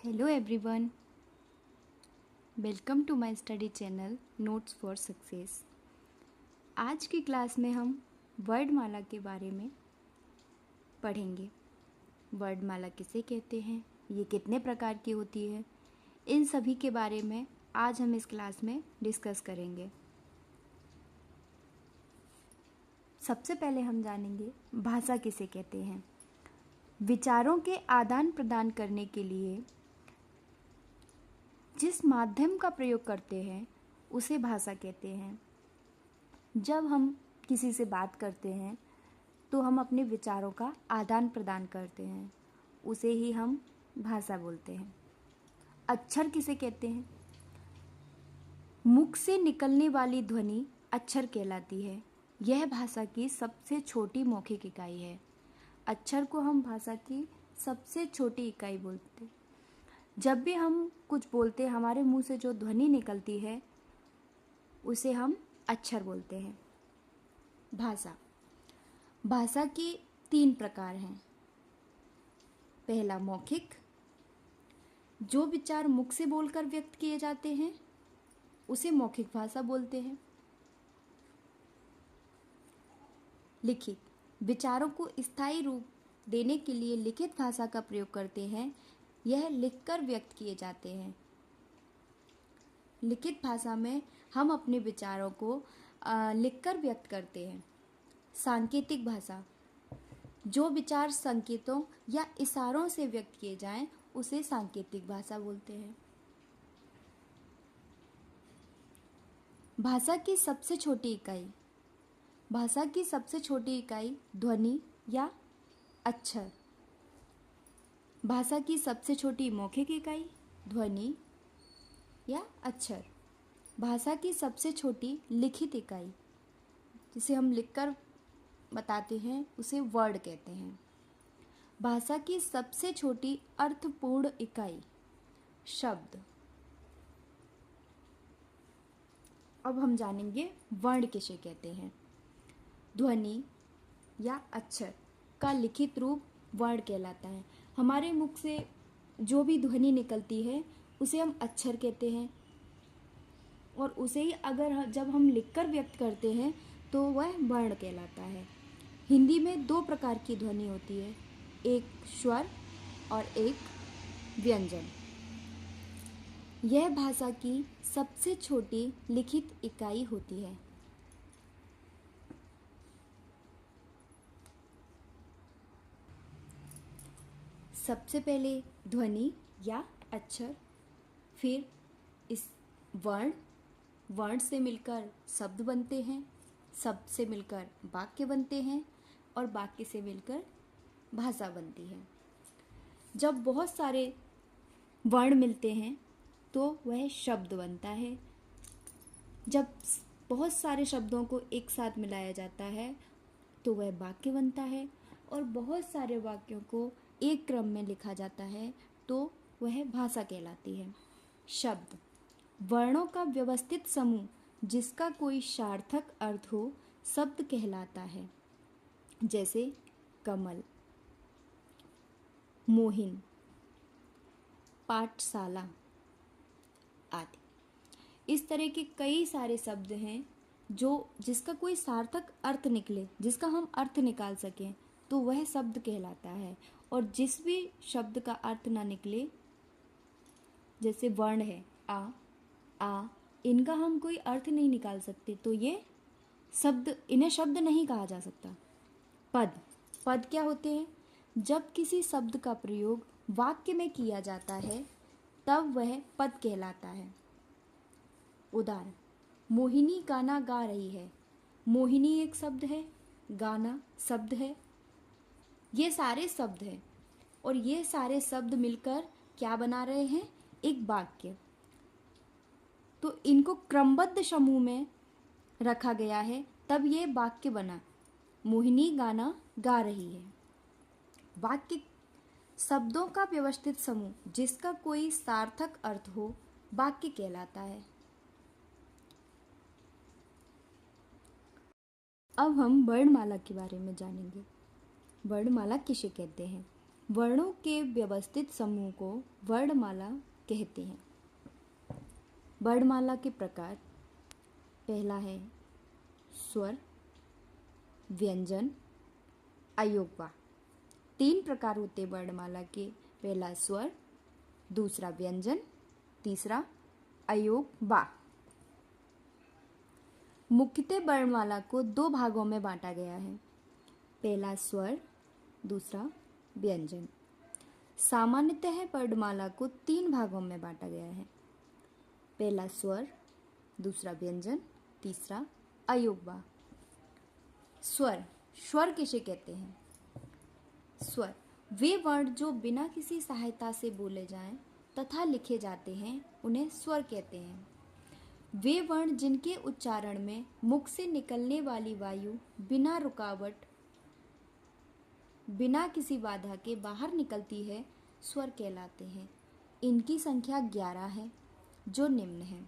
Hello everyone, welcome to my study channel notes for success. आज की class में हम वर्णमाला के बारे में पढ़ेंगे। वर्णमाला किसे कहते हैं, ये कितने प्रकार की होती है, इन सभी के बारे में आज हम इस क्लास में डिस्कस करेंगे। सबसे पहले हम जानेंगे भाषा किसे कहते हैं। विचारों के आदान प्रदान करने के लिए जिस माध्यम का प्रयोग करते हैं उसे भाषा कहते हैं। जब हम किसी से बात करते हैं तो हम अपने विचारों का आदान प्रदान करते हैं, उसे ही हम भाषा बोलते हैं। अक्षर किसे कहते हैं? मुख से निकलने वाली ध्वनि अक्षर कहलाती है। यह भाषा की सबसे छोटी मौखिक इकाई है। अक्षर को हम भाषा की सबसे छोटी इकाई बोलते हैं। जब भी हम कुछ बोलते हैं, हमारे मुंह से जो ध्वनि निकलती है उसे हम अक्षर बोलते हैं। भाषा के 3 प्रकार हैं। पहला मौखिक, जो विचार मुख से बोलकर व्यक्त किए जाते हैं उसे मौखिक भाषा बोलते हैं। लिखित, विचारों को स्थायी रूप देने के लिए लिखित भाषा का प्रयोग करते हैं। यह लिखकर व्यक्त किए जाते हैं। लिखित भाषा में हम अपने विचारों को लिखकर व्यक्त करते हैं। सांकेतिक भाषा, जो विचार संकेतों या इशारों से व्यक्त किए जाएं उसे सांकेतिक भाषा बोलते हैं। भाषा की सबसे छोटी इकाई ध्वनि या अक्षर। भाषा की सबसे छोटी मौखिक इकाई ध्वनि या अक्षर। भाषा की सबसे छोटी लिखित इकाई, जिसे हम लिखकर बताते हैं, उसे वर्ड कहते हैं। भाषा की सबसे छोटी अर्थपूर्ण इकाई शब्द। अब हम जानेंगे वर्ण किसे कहते हैं। ध्वनि या अक्षर का लिखित रूप वर्ण कहलाता है। हमारे मुख से जो भी ध्वनि निकलती है उसे हम अक्षर कहते हैं, और उसे ही जब हम लिखकर व्यक्त करते हैं तो वह वर्ण कहलाता है। हिंदी में 2 प्रकार की ध्वनि होती है, एक स्वर और एक व्यंजन। यह भाषा की सबसे छोटी लिखित इकाई होती है। सबसे पहले ध्वनि या अक्षर, फिर इस वर्ण से मिलकर शब्द बनते हैं, शब्द से मिलकर वाक्य बनते हैं, और वाक्य से मिलकर भाषा बनती है। जब बहुत सारे वर्ण मिलते हैं तो वह शब्द बनता है। जब बहुत सारे शब्दों को एक साथ मिलाया जाता है तो वह वाक्य बनता है, और बहुत सारे वाक्यों को एक क्रम में लिखा जाता है तो वह भाषा कहलाती है। शब्द, वर्णों का व्यवस्थित समूह जिसका कोई सार्थक अर्थ हो, शब्द कहलाता है। जैसे कमल, मोहिन, पाठशाला आदि। इस तरह के कई सारे शब्द हैं जिसका कोई सार्थक अर्थ निकले, जिसका हम अर्थ निकाल सकें, तो वह शब्द कहलाता है। और जिस भी शब्द का अर्थ ना निकले, जैसे वर्ण है आ, इनका हम कोई अर्थ नहीं निकाल सकते, तो इन्हें शब्द नहीं कहा जा सकता। पद क्या होते हैं? जब किसी शब्द का प्रयोग वाक्य में किया जाता है तब वह पद कहलाता है। उदाहरण, मोहिनी गाना गा रही है। मोहिनी एक शब्द है, गाना शब्द है। ये सारे शब्द हैं, और ये सारे शब्द मिलकर क्या बना रहे हैं? एक वाक्य। तो इनको क्रमबद्ध समूह में रखा गया है, तब ये वाक्य बना। मोहिनी गाना गा रही है। वाक्य शब्दों का व्यवस्थित समूह जिसका कोई सार्थक अर्थ हो, वाक्य कहलाता है। अब हम वर्णमाला के बारे में जानेंगे। वर्णमाला किसे कहते हैं? वर्णों के व्यवस्थित समूह को वर्णमाला कहते हैं। वर्णमाला के प्रकार, पहला है स्वर, व्यंजन, अयोगवा। 3 प्रकार होते वर्णमाला के, पहला स्वर, दूसरा व्यंजन, तीसरा अयोगवा। मुख्यतः वर्णमाला को 2 भागों में बांटा गया है, पहला स्वर, दूसरा व्यंजन। सामान्यतः वर्णमाला को 3 भागों में बांटा गया है, पहला स्वर, दूसरा व्यंजन, तीसरा अयोगवा। स्वर किसे कहते हैं? स्वर वे वर्ण जो बिना किसी सहायता से बोले जाएं तथा लिखे जाते हैं, उन्हें स्वर कहते हैं। वे वर्ण जिनके उच्चारण में मुख से निकलने वाली वायु बिना रुकावट, बिना किसी बाधा के बाहर निकलती है, स्वर कहलाते हैं। इनकी संख्या 11 है, जो निम्न है: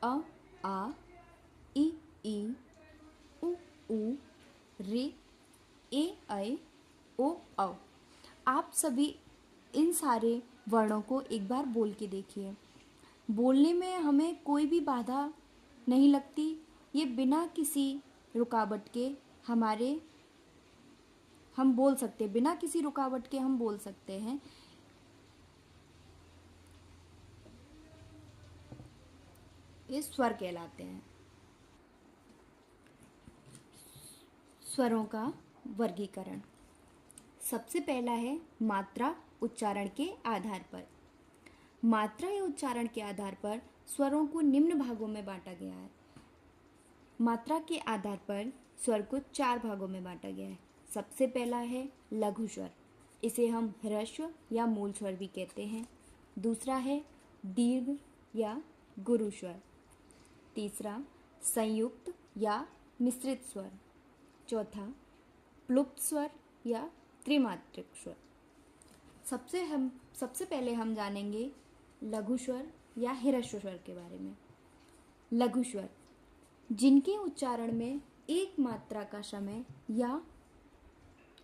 अ, आ, इ, उ, रे, ए, ऐ, ओ, औ। आप सभी इन सारे वर्णों को एक बार बोल के देखिए। बोलने में हमें कोई भी बाधा नहीं लगती, ये बिना किसी रुकावट के हम बोल सकते हैं, बिना किसी रुकावट के हम बोल सकते हैं। ये स्वर कहलाते हैं। स्वरों का वर्गीकरण, सबसे पहला है मात्रा उच्चारण के आधार पर। मात्रा या उच्चारण के आधार पर स्वरों को निम्न भागों में बांटा गया है। मात्रा के आधार पर स्वर को 4 भागों में बांटा गया है। सबसे पहला है लघु स्वर, इसे हम ह्रस्व या मूल स्वर भी कहते हैं। दूसरा है दीर्घ या गुरु स्वर। तीसरा संयुक्त या मिश्रित स्वर। चौथा प्लुप्त स्वर या त्रिमात्रिक स्वर। सबसे पहले हम जानेंगे लघु स्वर या ह्रस्व स्वर के बारे में। लघु स्वर जिनके उच्चारण में एक मात्रा का समय या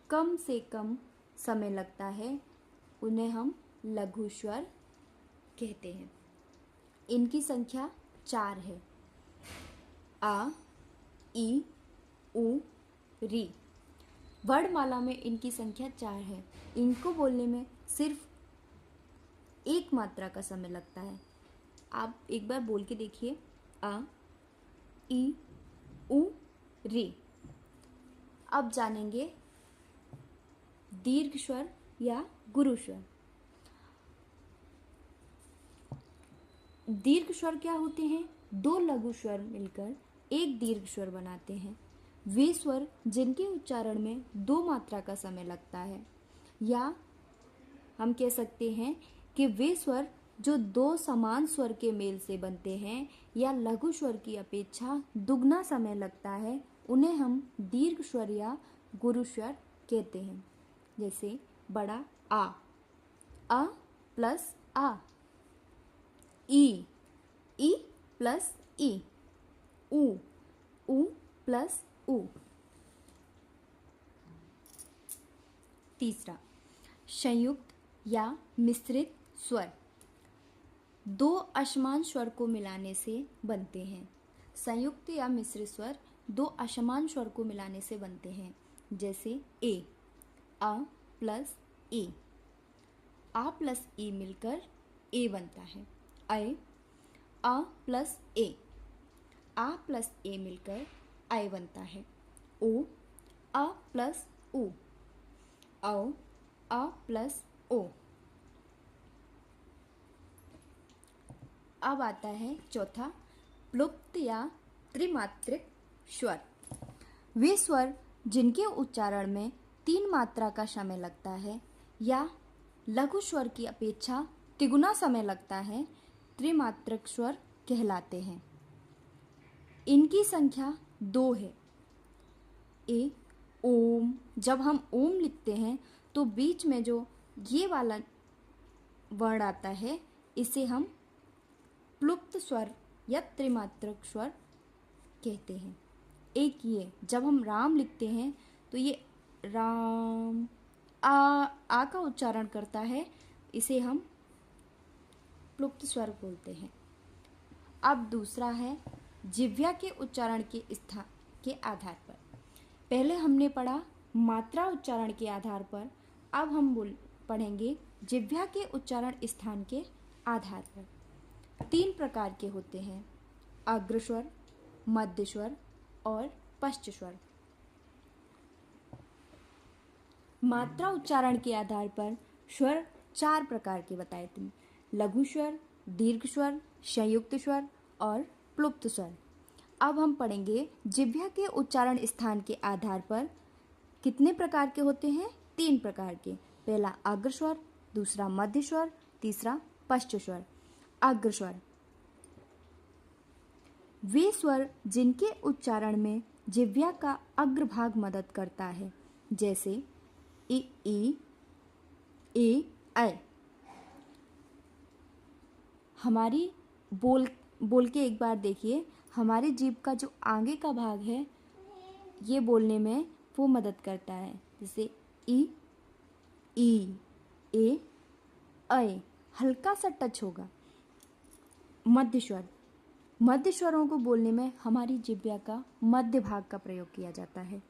कम से कम समय लगता है, उन्हें हम लघु स्वर कहते हैं। इनकी संख्या 4 है: आ, ई, उ, री। वर्णमाला में इनकी संख्या 4 है। इनको बोलने में सिर्फ एक मात्रा का समय लगता है। आप एक बार बोल के देखिए: आ, ई, उ, री। अब जानेंगे दीर्घ स्वर या गुरु स्वर। दीर्घ स्वर क्या होते हैं? 2 लघु स्वर मिलकर एक दीर्घ स्वर बनाते हैं। वे स्वर जिनके उच्चारण में 2 मात्रा का समय लगता है, या हम कह सकते हैं कि वे स्वर जो 2 समान स्वर के मेल से बनते हैं या लघु स्वर की अपेक्षा दुगना समय लगता है, उन्हें हम दीर्घ स्वर या गुरु स्वर कहते हैं। जैसे बड़ा आ प्लस आ, ई प्लस ई, उ प्लस उ। तीसरा संयुक्त या मिश्रित स्वर 2 असमान स्वर को मिलाने से बनते हैं। संयुक्त या मिश्रित स्वर 2 असमान स्वर को मिलाने से बनते हैं। जैसे ए, आ प्लस ए, आ प्लस ई मिलकर ए बनता है। ऐ, आ प्लस ए, आ प्लस ए मिलकर ऐ बनता है। ओ, आ प्लस उ, औ, आ प्लस ओ। अब आता है चौथा प्लुप्त या त्रिमात्रिक स्वर। वे स्वर जिनके उच्चारण में 3 मात्रा का समय लगता है या लघु स्वर की अपेक्षा तिगुना समय लगता है, त्रिमात्रिक स्वर कहलाते हैं। इनकी संख्या 2 है। ए, ओम। जब हम ओम लिखते हैं तो बीच में जो ये वाला वर्ण आता है, इसे हम प्लुप्त स्वर या त्रिमात्रिक स्वर कहते हैं। एक ये जब हम राम लिखते हैं तो ये राम, आ का उच्चारण करता है, इसे हम प्लुप्त स्वर बोलते हैं। अब दूसरा है जिह्वा के उच्चारण के स्थान के आधार पर। पहले हमने पढ़ा मात्रा उच्चारण के आधार पर, अब हम पढ़ेंगे जिह्वा के उच्चारण स्थान के आधार पर। 3 प्रकार के होते हैं, अग्रस्वर, मध्य स्वर और पश्च स्वर। मात्रा उच्चारण के आधार पर स्वर 4 प्रकार के बताए थे, लघु स्वर, दीर्घ स्वर, संयुक्त स्वर और प्लुप्त स्वर। अब हम पढ़ेंगे जिह्वा के उच्चारण स्थान के आधार पर कितने प्रकार के होते हैं, 3 प्रकार के। पहला अग्रस्वर, दूसरा मध्य स्वर, तीसरा पश्च स्वर। अग्रस्वर वे स्वर जिनके उच्चारण में जिह्वा का अग्रभाग मदद करता है, जैसे इ, ए, ऐ। हमारी बोल के एक बार देखिए, हमारी जीभ का जो आगे का भाग है ये बोलने में वो मदद करता है, जैसे ई, ए, ऐ हल्का सा टच होगा। मध्य स्वर, मध्य स्वरों को बोलने में हमारी जिह्वा का मध्य भाग का प्रयोग किया जाता है।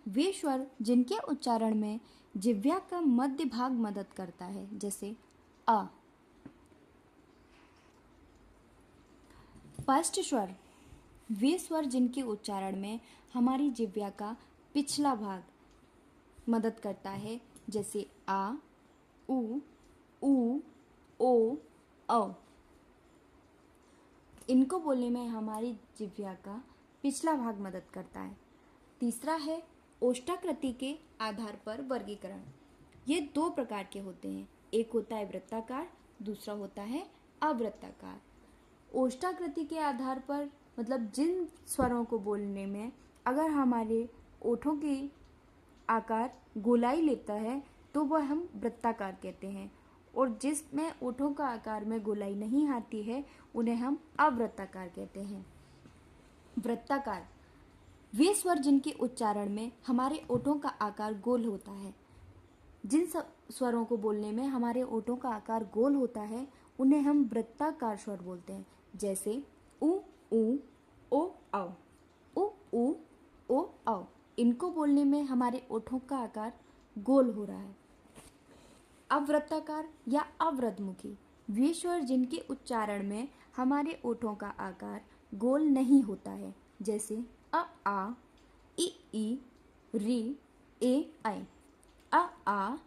वे स्वर जिनके उच्चारण में जिह्वा का मध्य भाग मदद करता है, जैसे अ। पश्च स्वर वे स्वर जिनके उच्चारण में हमारी जिह्वा का पिछला भाग मदद करता है, जैसे आ, उ, ओ, औ। इनको बोलने में हमारी जिह्वा का पिछला भाग मदद करता है। तीसरा है ओष्ठाकृति के आधार पर वर्गीकरण। ये 2 प्रकार के होते हैं, एक होता है वृत्ताकार, दूसरा होता है अवृत्ताकार। ओष्ठाकृति के आधार पर मतलब जिन स्वरों को बोलने में अगर हमारे ओठों की आकार गोलाई लेता है तो वह हम वृत्ताकार कहते हैं, और जिसमें ओठों का आकार में गोलाई नहीं आती है उन्हें हम अवृत्ताकार कहते हैं। वृत्ताकार वे स्वर जिनके उच्चारण में हमारे ओठों का आकार गोल होता है। जिन स्वरों को बोलने में हमारे ओठों का आकार गोल होता है उन्हें हम वृत्ताकार स्वर बोलते हैं, जैसे उ, ओ, औ। उ, ओ, औ। इनको बोलने में हमारे ओठों का आकार गोल हो रहा है। अवृत्ताकार या अवृद्धमुखी वे स्वर जिनके उच्चारण में हमारे ओठों का आकार गोल नहीं होता है, जैसे अ, आ, ई, री, ए, ऐ। आ,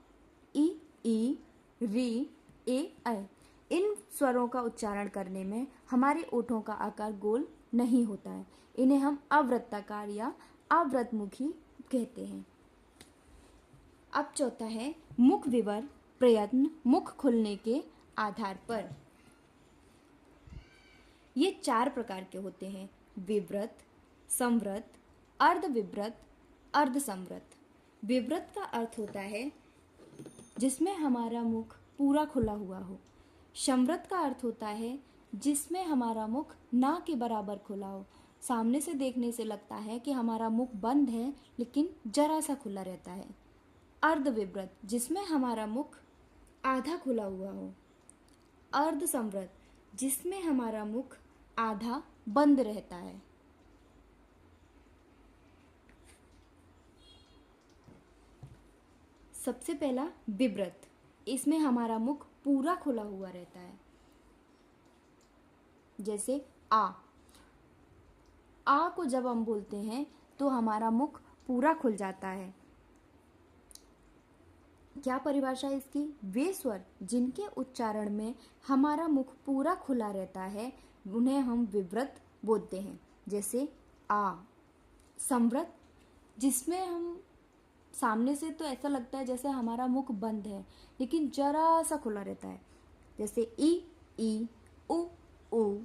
ई, री, ए, ऐ। इन स्वरों का उच्चारण करने में हमारे ओठों का आकार गोल नहीं होता है, इन्हें हम अवृत्ताकार या अवृद्धमुखी कहते हैं। अब चौथा है मुख विवर प्रयत्न मुख खुलने के आधार पर। ये 4 प्रकार के होते हैं, विवृत, संवृत, अर्धविवृत, अर्धसंवृत। विवृत का अर्थ होता है जिसमें हमारा मुख पूरा खुला हुआ हो। संवृत का अर्थ होता है जिसमें हमारा मुख ना के बराबर खुला हो। सामने से देखने से लगता है कि हमारा मुख बंद है लेकिन जरा सा खुला रहता है। अर्धविवृत जिसमें हमारा मुख आधा खुला हुआ हो। अर्धसंवृत जिसमें हमारा मुख आधा बंद रहता है। सबसे पहला विवृत, इसमें हमारा मुख पूरा खुला हुआ रहता है, जैसे आ को जब हम बोलते हैं तो हमारा मुख पूरा खुल जाता है। क्या परिभाषा है इसकी? वे स्वर जिनके उच्चारण में हमारा मुख पूरा खुला रहता है उन्हें हम विवृत बोलते हैं, जैसे आ। संवृत जिसमें हम सामने से तो ऐसा लगता है जैसे हमारा मुख बंद है लेकिन जरा सा खुला रहता है, जैसे ई, उ, ऊ।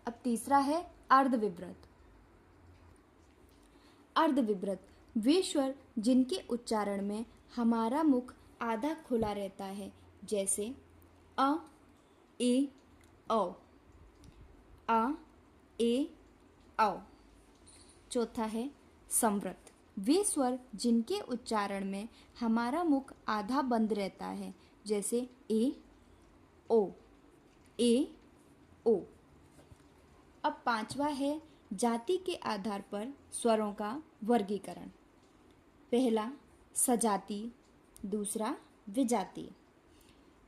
अब तीसरा है अर्धविवृत। अर्धविवृत वे स्वर जिनके उच्चारण में हमारा मुख आधा खुला रहता है, जैसे अ, ए, औ। आ, ए, औ। चौथा है संवृत वे स्वर जिनके उच्चारण में हमारा मुख आधा बंद रहता है, जैसे ए, ओ, ए, ओ। अब पांचवा है जाति के आधार पर स्वरों का वर्गीकरण। पहला सजाति, दूसरा विजाति।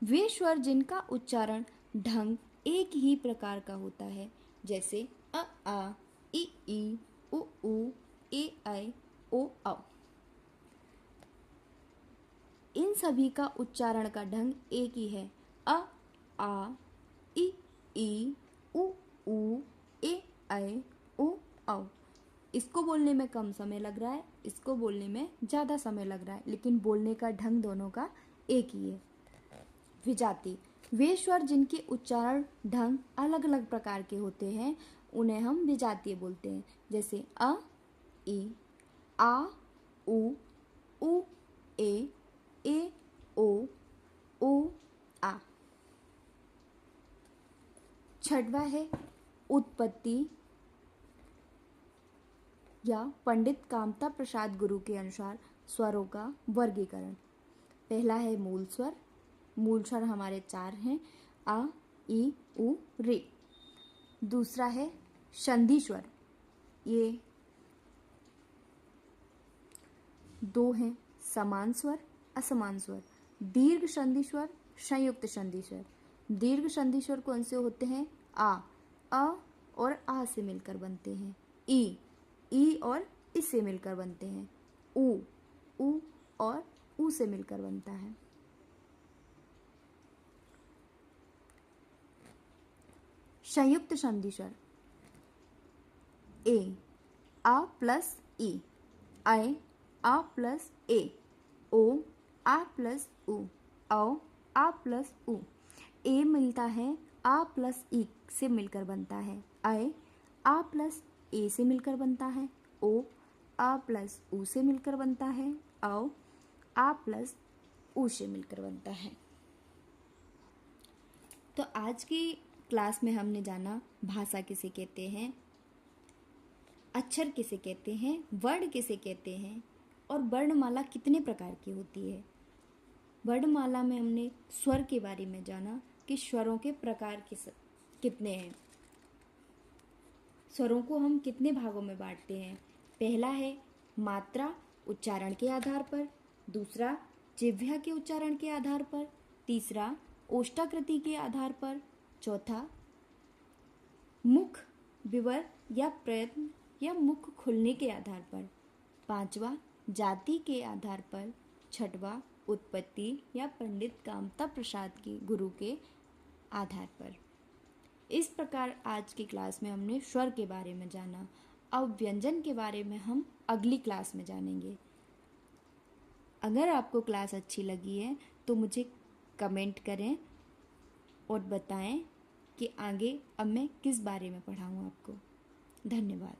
वे स्वर जिनका उच्चारण ढंग एक ही प्रकार का होता है, जैसे अ आ, ई, उ, ए ऐ, ओ औ। इन सभी का उच्चारण का ढंग एक ही है, अ आ, ई, उ, ए ऐ, ओ औ। इसको बोलने में कम समय लग रहा है, इसको बोलने में ज़्यादा समय लग रहा है, लेकिन बोलने का ढंग दोनों का एक ही है। विजाति, वे स्वर जिनके उच्चारण ढंग अलग अलग प्रकार के होते हैं, उन्हें हम विजातीय बोलते हैं, जैसे अ, ई, आ, उ, ए, ओ, आ। छठवा है उत्पत्ति या पंडित कामता प्रसाद गुरु के अनुसार स्वरों का वर्गीकरण। पहला है मूल स्वर। मूल स्वर हमारे 4 हैं, आ, ई, उ, रे। दूसरा है संधि स्वर, ये 2 हैं, समान स्वर, असमान स्वर। दीर्घ संधि स्वर, संयुक्त संधि स्वर। दीर्घ संधि स्वर कौन से होते हैं? अ और आ से मिलकर बनते हैं। ई और इस से मिलकर बनते हैं। उ और उ से मिलकर बनता है। संयुक्त संधि स्वर, ए, आ प्लस ई, ऐ, आ प्लस ए, ओ, आ प्लस उ, औ, आ प्लस उ। ए मिलता है आ प्लस ई से मिलकर बनता है। ऐ, आ प्लस ए से मिलकर बनता है। ओ, आ प्लस उ से मिलकर बनता है। औ, आ प्लस उ से मिलकर बनता है। तो आज की क्लास में हमने जाना भाषा किसे कहते हैं, अक्षर किसे कहते हैं, वर्ण किसे कहते हैं, और वर्णमाला कितने प्रकार की होती है। वर्णमाला में हमने स्वर के बारे में जाना कि स्वरों के प्रकार कितने हैं। स्वरों को हम कितने भागों में बांटते हैं। पहला है मात्रा उच्चारण के आधार पर, दूसरा जिह्वा के उच्चारण के आधार पर, तीसरा ओष्ठाकृति के आधार पर, चौथा मुख विवर या प्रयत्न या मुख खुलने के आधार पर, पांचवा जाति के आधार पर, छठवा उत्पत्ति या पंडित कामता प्रसाद के गुरु के आधार पर। इस प्रकार आज की क्लास में हमने स्वर के बारे में जाना। अब व्यंजन के बारे में हम अगली क्लास में जानेंगे। अगर आपको क्लास अच्छी लगी है तो मुझे कमेंट करें और बताएं कि आगे अब मैं किस बारे में पढ़ाऊँ आपको। धन्यवाद।